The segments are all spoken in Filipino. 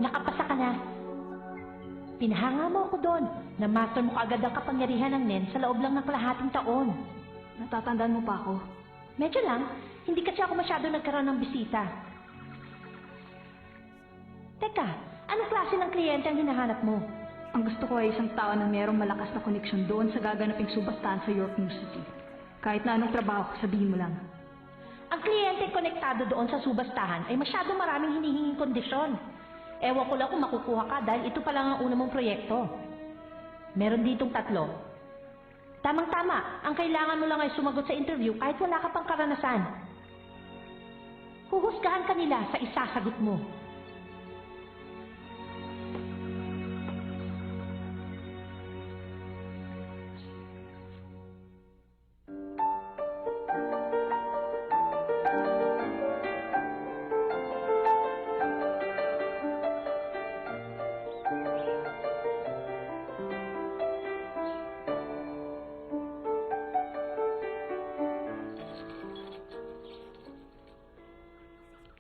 nakapasa ka na. Pinahanga mo ako doon. Na-master mo kaagad ang kapangyarihan ng Nen sa loob lang ng kalahating taon. Natatandaan mo pa ako? Medyo lang. Hindi kasi ako masyado nagkaroon ng bisita. Teka, anong klase ng kliyente ang hinahanap mo? Ang gusto ko ay isang tao na mayroong malakas na koneksyon doon sa gaganaping subastahan sa York New City. Kahit na anong trabaho, sabihin mo lang. Ang kliyente konektado doon sa subastahan ay masyado maraming hinihinging kondisyon. Ewan ko lang kung makukuha ka dahil ito pa lang ang una mong proyekto. Meron ditong 3. Tamang-tama, ang kailangan mo lang ay sumagot sa interview kahit wala ka pang karanasan. Huhusgahan ka nila sa isasagot mo.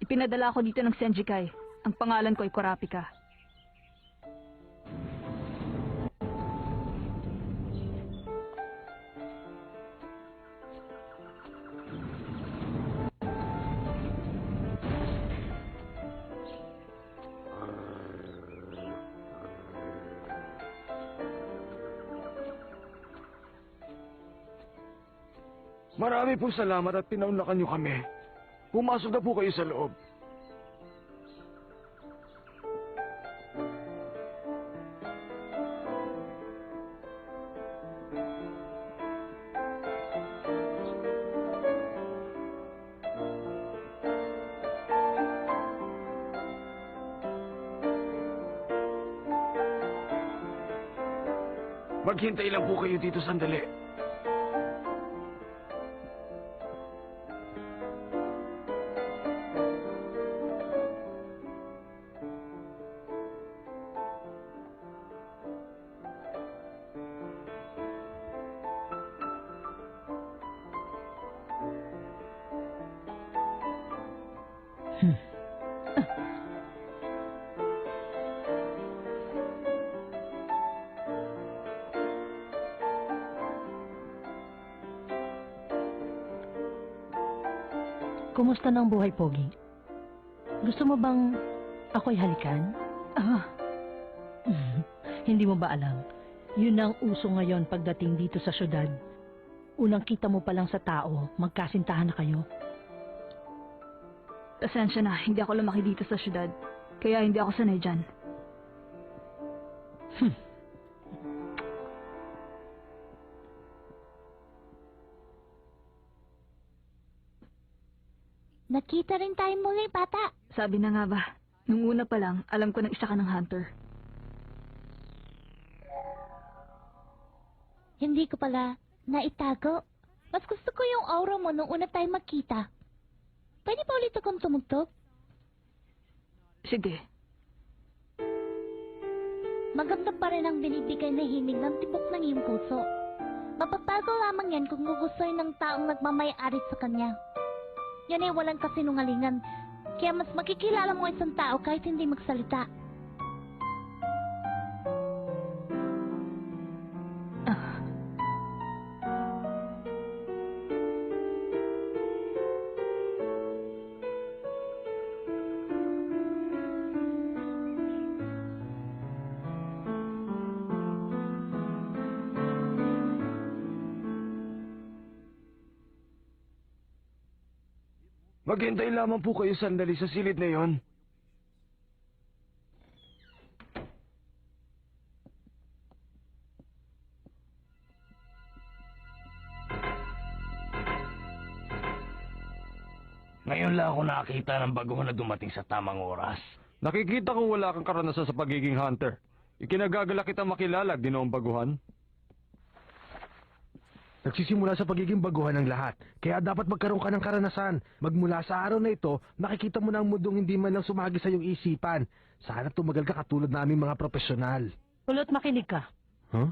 Ipinadala ako dito ng Senjikai. Ang pangalan ko ay Kurapika. Marami po salamat at pinaunlakan niyo kami. Pumasok na po kayo sa loob. Maghintay lang po kayo dito sandali. Kumusta ng buhay, Pogi? Gusto mo bang ako'y halikan? Hindi mo ba alam? Yun ang uso ngayon pagdating dito sa syudad. Unang kita mo pa lang sa tao, magkasintahan na kayo. Pasensya na, hindi ako lumaki dito sa syudad. Kaya hindi ako sanay dyan. Nakita rin tayo muli, bata. Sabi na nga ba, nung una pa lang, alam ko na isa ka ng hunter. Hindi ko pala naitago. Mas gusto ko yung aura mo nung una tayo magkita. Pwede pa ulit akong tumugtog? Sige. Maganda pa rin ang binibigay na himig ng tibok ng iyong puso. Mapapago lamang yan kung gugustuhin ng taong nagmamay-ari sa kanya. Yan ay walang kasinungalingan, kaya mas makikilala mo isang tao kahit hindi magsalita. Maghintay lamang po kayo sandali sa silid na yon. Ngayon lang ako nakakita ng baguhan na dumating sa tamang oras. Nakikita ko wala kang karanasan sa pagiging hunter. Ikinagagala kita makilala, Ginoong Baguhan. Nagsisimula sa pagiging baguhan ng lahat, kaya dapat magkaroon ka ng karanasan. Magmula sa araw na ito, nakikita mo na ang mundong hindi man lang sumagi sa iyong isipan. Sana tumagal ka katulad naming mga profesional. Ulot, makinig ka. Huh?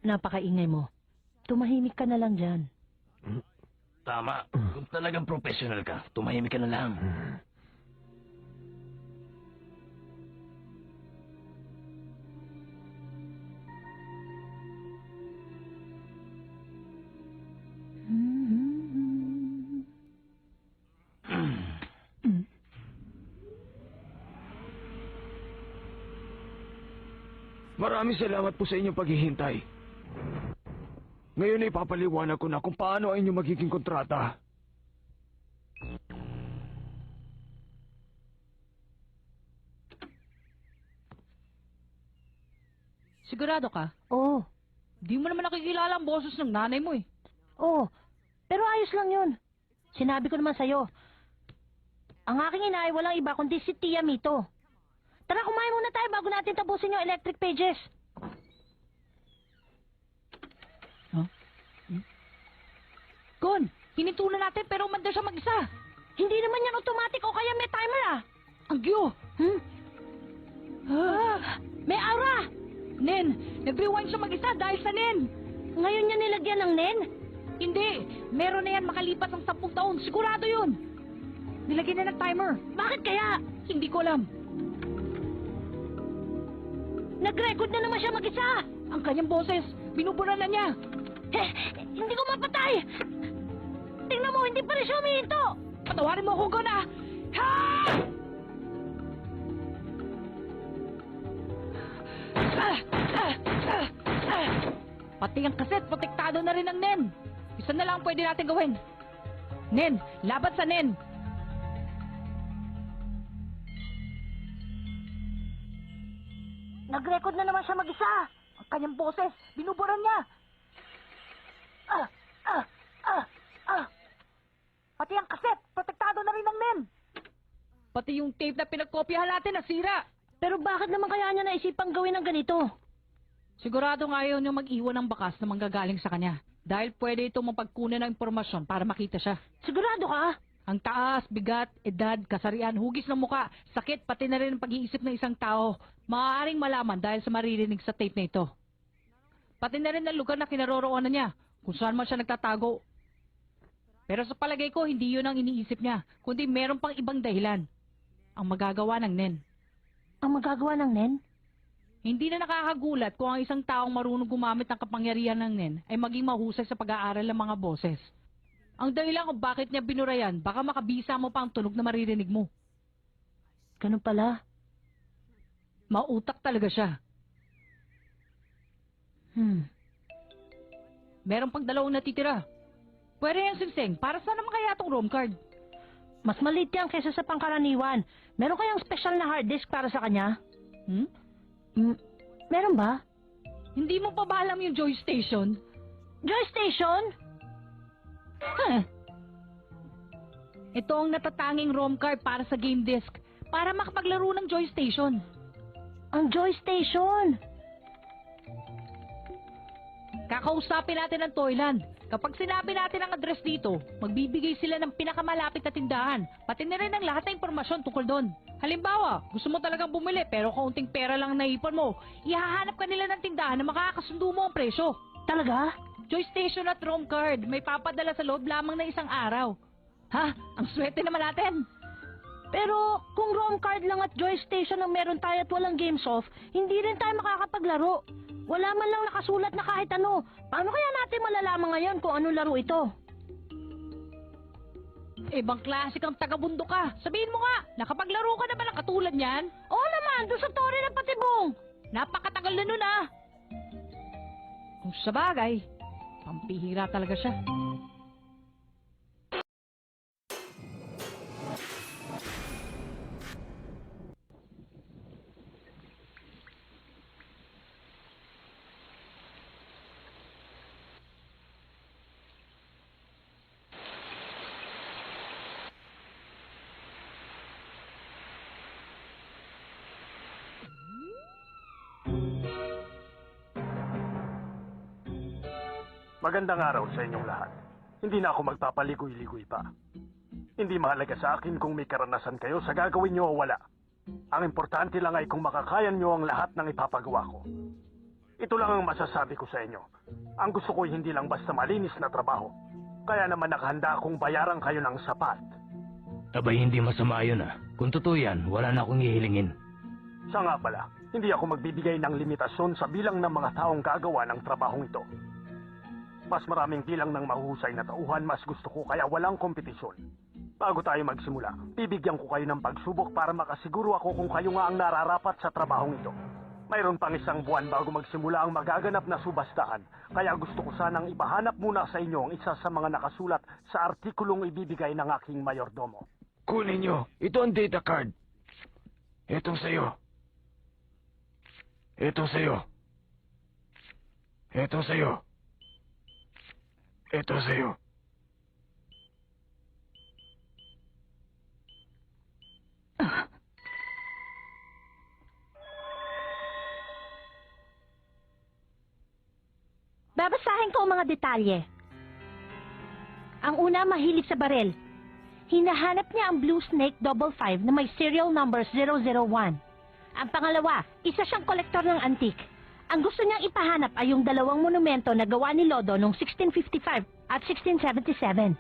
Napakaingay mo. Tumahimik ka na lang dyan. Tama. Kung talagang professional ka, tumahimik ka na lang. Maraming salamat po sa inyong paghihintay. Ngayon ay papaliwanag ko na kung paano ang inyong magiging kontrata. Sigurado ka? Oo. Di mo naman nakikilala ang boses ng nanay mo eh. Oo. Pero ayos lang yun. Sinabi ko naman sa'yo. Ang aking ina ay walang iba kundi si Tia Mito. Tara, kumain muna tayo bago natin tapusin yung electric pages. Gon, hininto na natin pero umanda siya mag-isa. Hindi naman yan automatic o kaya may timer ah. Ang giyo! May aura! Nen, nag-rewind siya mag-isa dahil sa Nen. Ngayon niya nilagyan ng nen? Hindi, meron na yan makalipas ang 10 taon. Sigurado yun. Nilagyan na ng timer. Bakit kaya? Hindi ko alam. Nag-record na naman siya mag-isa! Ang kanyang boses, binubura na niya. Hindi ko mapatay! Tingnan mo, hindi pa rin siya humihinto! Patawarin mo ako, Gon ah! Ha! Pati ang kaset, protektado na rin ang Nen. Isa na lang ang pwede natin gawin. Nen, laban sa Nen. Nag-record na naman siya mag-isa! Ang kanyang boses, binuburan niya. Pati ang kaset, protektado na rin ng Nen. Pati yung tape na pinagkopyahan natin nasira. Pero bakit naman kaya niya naisipang gawin ng ganito? Sigurado nga ayaw niyo mag-iwan ng bakas na manggagaling sa kanya. Dahil pwede itong mapagkunan ng impormasyon para makita siya. Sigurado ka? Ang taas, bigat, edad, kasarian, hugis ng muka, sakit, pati na rin ang pag-iisip ng isang tao, maaaring malaman dahil sa maririnig sa tape na ito. Pati na rin ang lugar na kinaroroonan niya, kung saan man siya nagtatago. Pero sa palagay ko, hindi yun ang iniisip niya, kundi meron pang ibang dahilan. Ang magagawa ng Nen. Ang magagawa ng nen? Hindi na nakakagulat kung ang isang taong marunong gumamit ng kapangyarihan ng Nen ay maging mahusay sa pag-aaral ng mga boses. Ang dahilan kung bakit niya binura yan, baka makabisa mo pa ang tunog na maririnig mo. Ganun pala. Mautak talaga siya. Meron pang 2 natitira. Pwede yan, Singseng. Para saan naman kaya itong ROM card? Mas maliit yan kaysa sa pangkaraniwan. Meron kayang special na hard disk para sa kanya? Meron ba? Hindi mo pa ba alam yung Joy Station? Joy Station? Ito ang natatanging ROM card para sa game disc. Para makapaglaro ng Joy Station. Ang Joy Station! Kakausapin natin ang Toyland. Kapag sinabi natin ang address dito, magbibigay sila ng pinakamalapit na tindahan, pati na rin ang lahat ng impormasyon tungkol doon. Halimbawa, gusto mo talagang bumili pero kaunting pera lang naipon mo, ihahanap ka nila ng tindahan na makakasundo mo ang presyo. Talaga? Joy Station at ROM card, may papadala sa loob lamang ng 1 araw. Ha? Ang swerte naman natin. Pero kung ROM card lang at Joy Station ang meron tayo at walang games off, hindi rin tayo makakapaglaro. Wala man lang nakasulat na kahit ano. Paano kaya natin malalaman ngayon kung anong laro ito? Ibang klase kang taga-bundok ka. Sabihin mo nga, nakapaglaro ka na ba ng katulad niyan? Oo naman, doon sa Torre ng Patibong. Napakatagal na nun ah. Kung sa bagay, pampihira talaga siya. Magandang araw sa inyong lahat. Hindi na ako magpapaligoy-ligoy pa. Hindi mahalaga sa akin kung may karanasan kayo sa gagawin nyo o wala. Ang importante lang ay kung makakayan nyo ang lahat ng ipapagawa ko. Ito lang ang masasabi ko sa inyo. Ang gusto ko ay hindi lang basta malinis na trabaho. Kaya naman nakahanda akong bayaran kayo ng sapat. Abay, hindi masama yun ah. Kung totoo yan, wala na akong hihilingin. Siya nga pala, hindi ako magbibigay ng limitasyon sa bilang ng mga taong gagawa ng trabahong ito. Mas maraming bilang ng mahuhusay na tauhan, mas gusto ko kaya walang kompetisyon. Bago tayo magsimula, bibigyan ko kayo ng pagsubok para makasiguro ako kung kayo nga ang nararapat sa trabahong ito. Mayroon pang isang buwan bago magsimula ang magaganap na subastahan, kaya gusto ko sanang ipahanap muna sa inyo ang isa sa mga nakasulat sa artikulong ibibigay ng aking mayordomo. Kunin nyo. Ito ang data card. Ito sa'yo. Ito sa'yo. Ito sa'yo. Ito sa'yo. Babasahin ko ang mga detalye. Ang una, mahilig sa barel. Hinahanap niya ang Blue Snake 55 na may serial number 001. Ang pangalawa, isa siyang kolektor ng antik. Ang gusto niyang ipahanap ay yung dalawang monumento na gawa ni Lodo noong 1655 at 1677.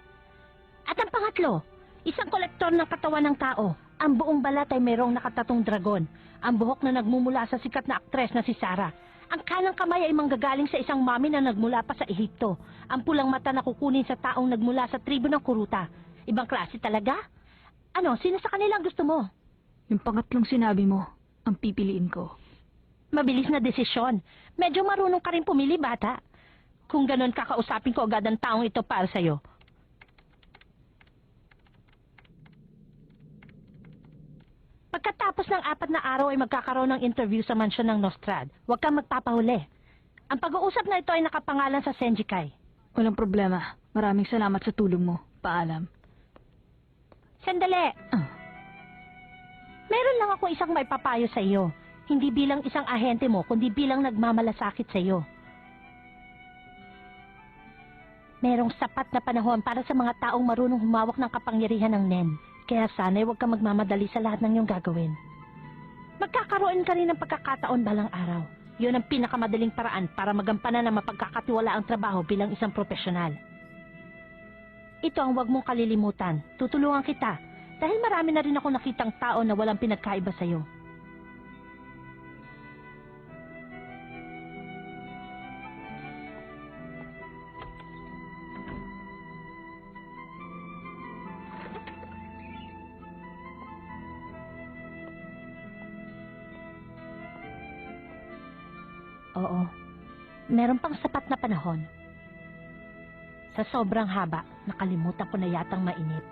At ang pangatlo, isang kolektor ng katawan ng tao. Ang buong balat ay mayroong nakatatong dragon. Ang buhok na nagmumula sa sikat na aktres na si Sarah. Ang kanang kamay ay manggagaling sa isang mami na nagmula pa sa Ehipto. Ang pulang mata na kukunin sa taong nagmula sa tribo ng Kuruta. Ibang klase talaga? Ano, sino sa kanilang gusto mo? Yung pangatlong sinabi mo, ang pipiliin ko. Mabilis na desisyon. Medyo marunong ka rin pumili, bata. Kung ganon, kakausapin ko agad ang taong ito para sa'yo. Pagkatapos ng 4 na araw ay magkakaroon ng interview sa mansyon ng Nostrad. Huwag kang magpapahuli. Ang pag-uusap na ito ay nakapangalan sa Senjikai. Walang problema. Maraming salamat sa tulong mo. Paalam. Sandali. Ah. Meron lang ako isang maipapayo sa iyo. Hindi bilang isang ahente mo, kundi bilang nagmamalasakit sa iyo. Merong sapat na panahon para sa mga taong marunong humawak ng kapangyarihan ng Nen. Kaya sana'y huwag kang magmamadali sa lahat ng iyong gagawin. Magkakaroon ka rin ng pagkakataon balang araw. Yun ang pinakamadaling paraan para magampanan na mapagkakatiwala ang trabaho bilang isang profesional. Ito ang huwag mong kalilimutan. Tutulungan kita. Dahil marami na rin ako nakitang tao na walang pinagkaiba sa'yo. Oo. Meron pang sapat na panahon. Sa sobrang haba, nakalimutan ko na yatang mainip.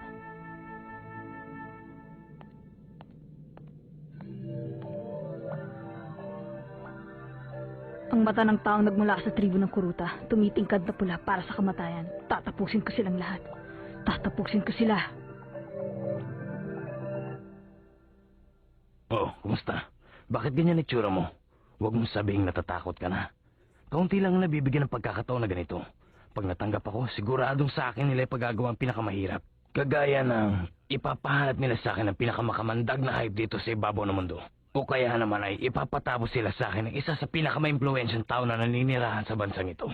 Ang mata ng taong nagmula sa tribo ng Kuruta, tumitingkad na pula para sa kamatayan. Tatapusin ko silang lahat. Tatapusin ko sila. Oh, kumusta? Bakit ganyan itsura mo? Huwag mong sabihing natatakot ka na. Kaunti lang nabibigyan ng pagkakataon na ganito. Pag natanggap ako, siguradong sa akin nila ipagagawa ang pinakamahirap. Kagaya ng ipapahanap nila sa akin ang pinakamakamandag na hype dito sa ibabaw ng mundo. O kaya naman ay ipapatapos sila sa akin ng isa sa pinakama-impluensyang tao na naninirahan sa bansang ito.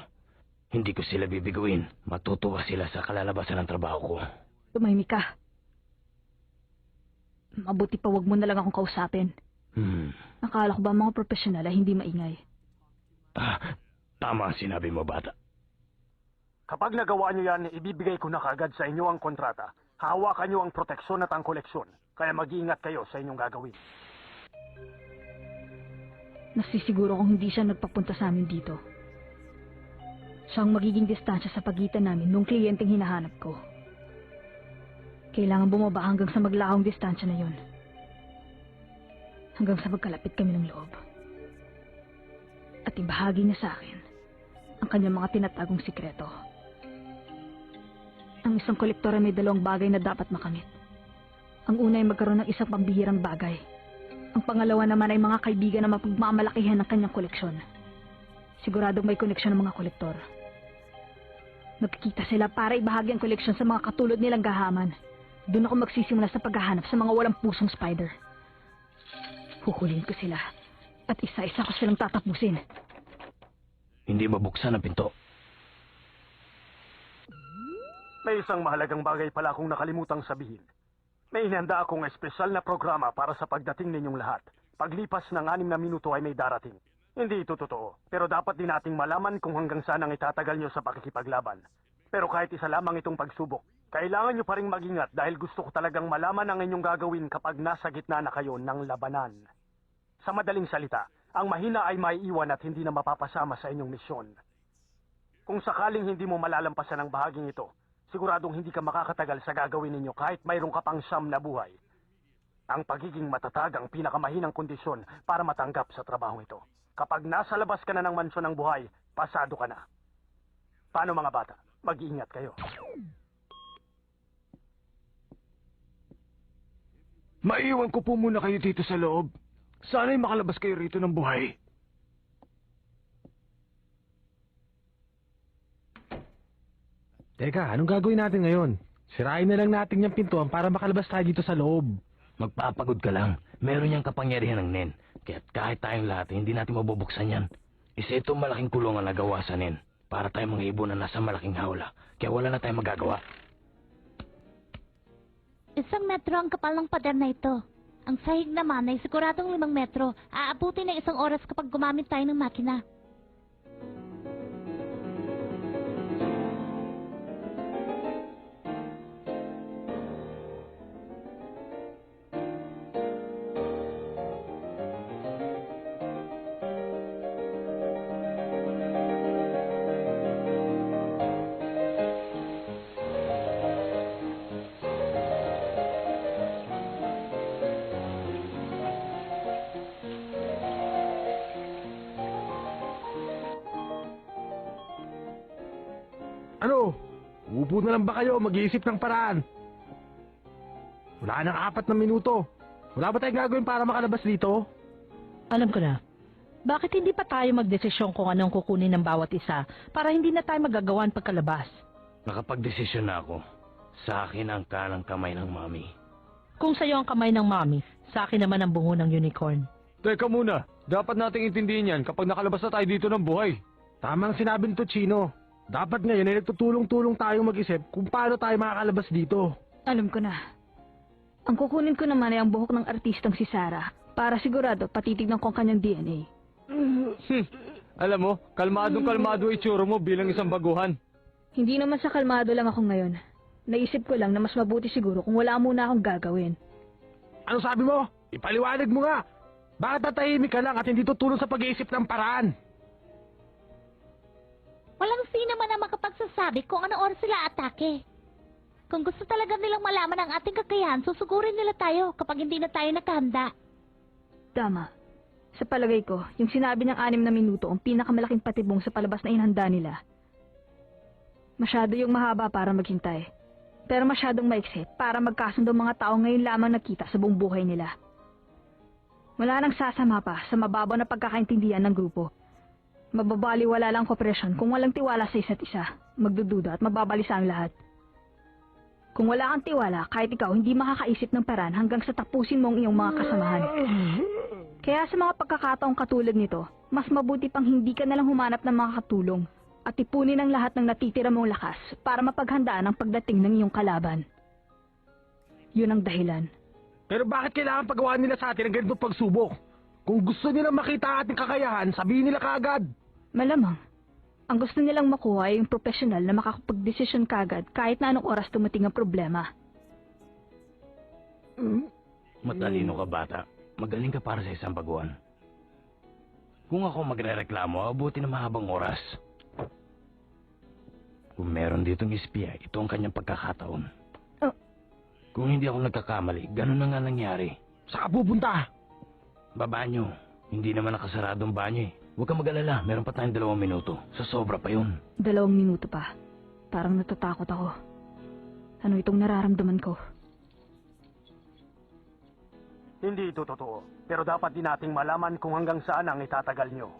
Hindi ko sila bibiguin. Matutuwa sila sa kalalabasan ng trabaho ko. Tumahimik ka. Mabuti pa wag mo na lang akong kausapin. Nakala ko ba mga profesional ay hindi maingay? Tama ang sinabi mo, bata. Kapag nagawa nyo yan, ibibigay ko na kaagad sa inyo ang kontrata. Hawakan nyo ang proteksyon at ang koleksyon. Kaya mag-iingat kayo sa inyong gagawin. Nasisiguro kong hindi siya nagpapunta sa amin dito. Siya ang magiging distansya sa pagitan namin nung kliyenteng hinahanap ko. Kailangan bumaba hanggang sa maglakong distansya na yun. Hanggang sa magkalapit kami ng loob. At ibahagi niya sa akin ang kanyang mga tinatagong sikreto. Ang isang kolektor ay may 2 bagay na dapat makamit. Ang una ay magkaroon ng isang pambihirang bagay. Ang pangalawa naman ay mga kaibigan na mapagmamalakihan ng kanyang koleksyon. Siguradong may koneksyon ng mga kolektor. Magkikita sila para ibahagi ang koleksyon sa mga katulad nilang gahaman. Doon ako magsisimula sa paghahanap sa mga walang pusong spider. Huhulihin ko sila at isa-isa ko silang tatapusin. Hindi mabuksan ang pinto. May isang mahalagang bagay pala akong nakalimutang sabihin. May inihanda akong espesyal na programa para sa pagdating ninyong lahat. Paglipas ng 6 na minuto ay may darating. Hindi ito totoo, pero dapat din nating malaman kung hanggang saan ang itatagal nyo sa pakikipaglaban. Pero kahit isa lamang itong pagsubok, kailangan nyo pa rin mag-ingat dahil gusto ko talagang malaman ang inyong gagawin kapag nasa gitna na kayo ng labanan. Sa madaling salita, Ang mahina ay maiiwan at hindi na mapapasama sa inyong misyon. Kung sakaling hindi mo malalampasan ang bahaging ito, siguradong hindi ka makakatagal sa gagawin ninyo kahit mayroong ka pang 9 na buhay. Ang pagiging matatag ang pinakamahinang kondisyon para matanggap sa trabahong ito. Kapag nasa labas ka na ng mansyon ng buhay, pasado ka na. Paano mga bata? Mag-iingat kayo. Maiwan ko po muna kayo dito sa loob. Sana'y makalabas kayo rito ng buhay. Teka, anong gagawin natin ngayon? Sirain na lang natin yung pintuan para makalabas tayo dito sa loob. Magpapagod ka lang. Meron niyang kapangyarihan ng Nen. Kaya't kahit tayong lahat, hindi natin mabubuksan yan. Isa itong malaking kulungan na gawa sa Nen. Para tayong mga ibon na nasa malaking hawla. Kaya wala na tayong magagawa. 1 metro ang kapal ng pader na ito. Ang sahig naman ay siguradong 5 metro. Aabutin ng 1 oras kapag gumamit tayo ng makina. Ano? Upo na lang ba kayo? Mag-iisip ng paraan. Wala nang 4 na minuto. Wala ba tayong gagawin para makalabas dito? Alam ko na. Bakit hindi pa tayo magdesisyon kung anong kukunin ng bawat isa para hindi na tayo magagawan pagkalabas? Nakapagdesisyon na ako. Sa akin ang kanang kamay ng mami. Kung sa'yo ang kamay ng mami, sa akin naman ang bungo ng unicorn. Teka muna, dapat nating intindihin yan kapag nakalabas na tayo dito ng buhay. Tamang sinabi nito, Chino. Dapat ngayon ay nagtutulong-tulong tayong mag-isip kung paano tayo makakalabas dito. Alam ko na. Ang kukunin ko naman ay ang buhok ng artistang si Sarah para sigurado patitignan ko ang kanyang DNA. Alam mo, kalmadong-kalmado itsura mo bilang isang baguhan. Hindi naman sa kalmado lang ako ngayon. Naisip ko lang na mas mabuti siguro kung wala muna akong gagawin. Ano sabi mo? Ipaliwanag mo nga. Bakit tatahimik ka lang at hindi tutulong sa pag-iisip ng paraan? Walang sino man ang makapagsasabi kung ano oras sila atake. Kung gusto talaga nilang malaman ang ating kakayahan, susugurin nila tayo kapag hindi na tayo nakahanda. Tama. Sa palagay ko, yung sinabi ng 6 na minuto ang pinakamalaking patibong sa palabas na inhanda nila. Masyado yung mahaba para maghintay. Pero masyadong maiksi para magkasundo mga tao ngayon lamang nakita sa buong buhay nila. Wala nang sasama pa sa mababaw na pagkakaintindihan ng grupo. Mababaliwala lang kooperasyon kung walang tiwala sa isa't isa, magdududa at mababalisa ang lahat. Kung wala kang tiwala, kahit ikaw hindi makakaisip ng paraan hanggang sa tapusin mo ang iyong mga kasamahan. Kaya sa mga pagkakataong katulad nito, mas mabuti pang hindi ka nalang humanap ng mga katulong at ipunin ang lahat ng natitira mong lakas para mapaghandaan ang pagdating ng iyong kalaban. Yun ang dahilan. Pero bakit kailangan pagawaan nila sa atin ang ganitong pagsubok? Kung gusto nila makita ang ating kakayahan, sabihin nila kaagad. Malamang. Ang gusto nilang makuha ay yung profesional na makakapag-desisyon kagad kahit na anong oras tumating ang problema. Matalino ka, bata. Magaling ka para sa isang baguhan. Kung ako magre-reklamo, abuti na mahabang oras. Kung meron ditong espiya, ito ang kanyang pagkakataon. Kung hindi ako nagkakamali, ganun na nga nangyari. Saan ka pupunta? Baba nyo. Hindi naman nakasaradong banyo eh. Huwag kang mag-alala, meron pa tayong 2 minuto. Sa sobra pa yun. 2 minuto pa. Parang natatakot ako. Ano itong nararamdaman ko? Hindi ito totoo. Pero dapat din nating malaman kung hanggang saan ang itatagal nyo.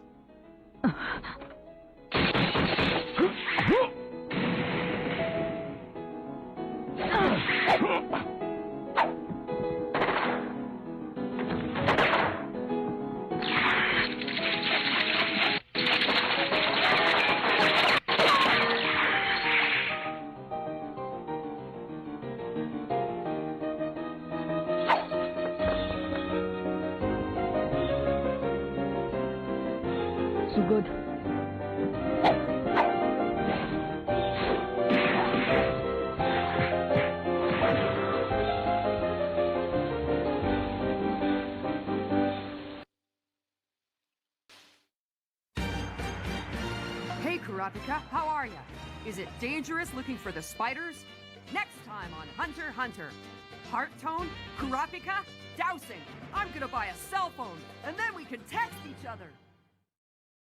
Sugod. Kurapika. How are ya? Is it dangerous looking for the spiders? Next time on Hunter x Hunter. Heart tone, Kurapika, dousing. I'm gonna buy a cell phone, and then we can text each other.